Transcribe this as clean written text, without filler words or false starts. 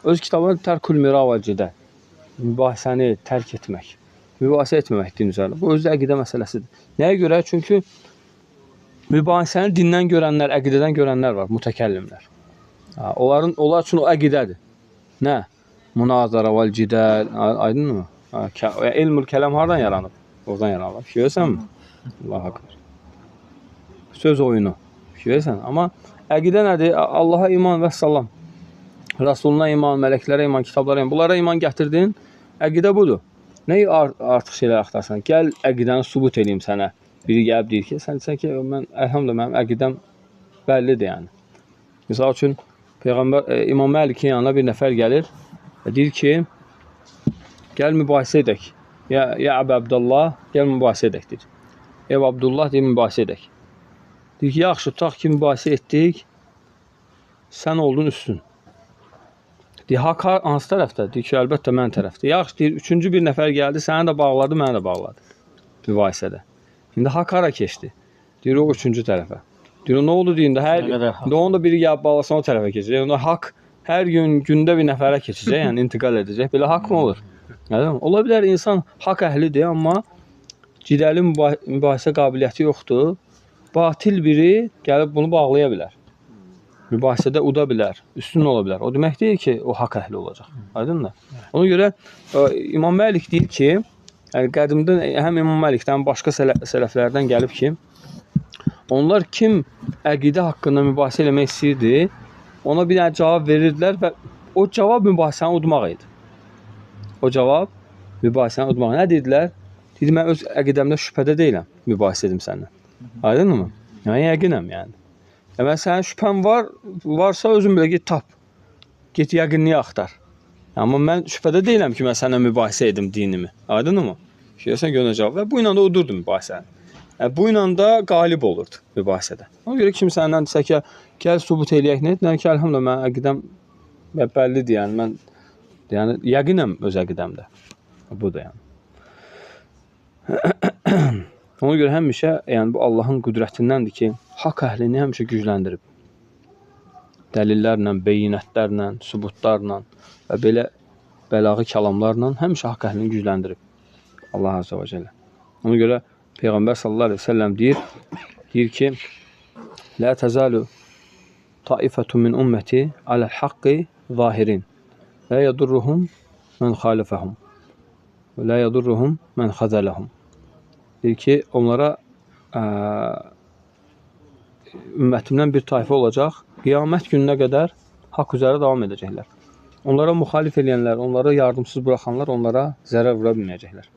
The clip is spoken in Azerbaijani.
öz kitabında tərkül mira və cidəl. Mübahisəni tərk etmək. Mübahisə etməmək din üzərində. Bu özü də əqidə məsələsidir. Nəyə görə? Çünki mübahisəni dindən görənlər, əqidədən görənlər var, mütəkəllimlər. Onlar üçün o əqidədir. Nə? Munazara və cidəl, aydınmı? İlmül kələm hardan yaranıb? Oradan yaranıb. Görürsənmi? Allah haqqdır. Söz oyunu. Görürsən? Amma əqidə nədir? Allaha iman və salam. Rasuluna iman, mələklərə iman, kitablara iman. Bunlara iman gətirdin. Əqidə budur. Nəyi artıq şeylər axtarsan? Gəl əqidəni sübut edeyim sənə. Biri gəlib deyir ki, sən ki, əlhamdülillah, mənim əqidəm bəllidir yəni. Misal üçün, İmam Məlikin yanına bir nəfər gəlir və deyir ki, gəl mübahisə edək. Ya Əbu Abdullah, gəl mübahisə edək, deyir. Ev Abdullah deyir, mübahisə edək. Deyir ki, yaxşı, tutaq ki, mübahisə etdik, sən oldun üstün. Deyir, haqq hansı tərəfdə? Deyir ki, əlbəttə mən tərəfdə. Yaxşı, deyir, üçüncü bir nəfər gəldi, səni də bağladı, mənə də bağladı mübahisədə. İndi haqq hara keçdi? Deyir, o üçüncü tərəfə. Deyir, nə oldu deyində? Onun da biri gəlib bağlasın o tərəfə keçəcək. Onda haqq hər gündə bir nəfərə keçəcək, yəni intiqal edəcək. Belə haqq mı olur? Ola bilər insan haqq əhlidir, amma cidəli mübahisə qabiliyyəti yoxdur. Batil biri gəlib bunu bağlaya bilər. Mübahisədə uda bilər, üstün ola bilər. O demək deyil ki, o haqq əhli olacaq. Aydınmı? Ona görə İmam Məlik deyir ki, yəni qədimdə həm İmam Məlikdən, həm başqa sələflərdən gəlib ki, onlar kim əqidə haqqında mübahisə eləmək istəyirdi, ona bir dənə cavab verirdilər və o cavab mübahisəni udmaq idi. O cavab mübahisəni udmaq. Nə dedilər? Dedi, mən öz əqidəmdə şübhədə deyiləm, mübahisə edim səndən. Aydınmı? Yəni, yəqinəm yəni. Mən sənin şübhəm varsa özün bilə git tap. Get yəqinliyi axtar. Amma mən şübhədə deyiləm ki, mən sənə mübahisə edim dinimi. Aydınmı? Görürsən, görünə cavab. Və bu ilə də udurdu mübahisəni. Bu ilə də qalib olurdu mübahisədə. Ona görə kim səndən desə ki, gəl sübut eləyək nə? Deyəm ki, əlhamdülillah, mən əqidəm bəllidir, yəni mən yəqinəm öz əqidəmdə. Budur yəni. Ona görə həmişə yəni bu Allahın qüdrətindəndir ki, haqq əhlini həmişə gücləndirib. Dəlillərlə, beyinətlərlə, sübutlarla və belə bəlağı kəlamlarla həmişə haqq əhlini gücləndirib. Allah Azze və Cəllə. Ona görə Peyğəmbər sallallahu aleyhi ve sellem deyir ki, Lə təzalu taifətun min ümməti aləl haqqi zahirin. Lə yadurruhum mən xalifəhum. Lə yadurruhum mən xəzələhum. Deyir ki, onlara ümmətimdən bir tayfə olacaq, qiyamət gününə qədər haqq üzərə davam edəcəklər. Onlara müxalif edənlər, onlara yardımsız buraxanlar onlara zərər vura bilməyəcəklər.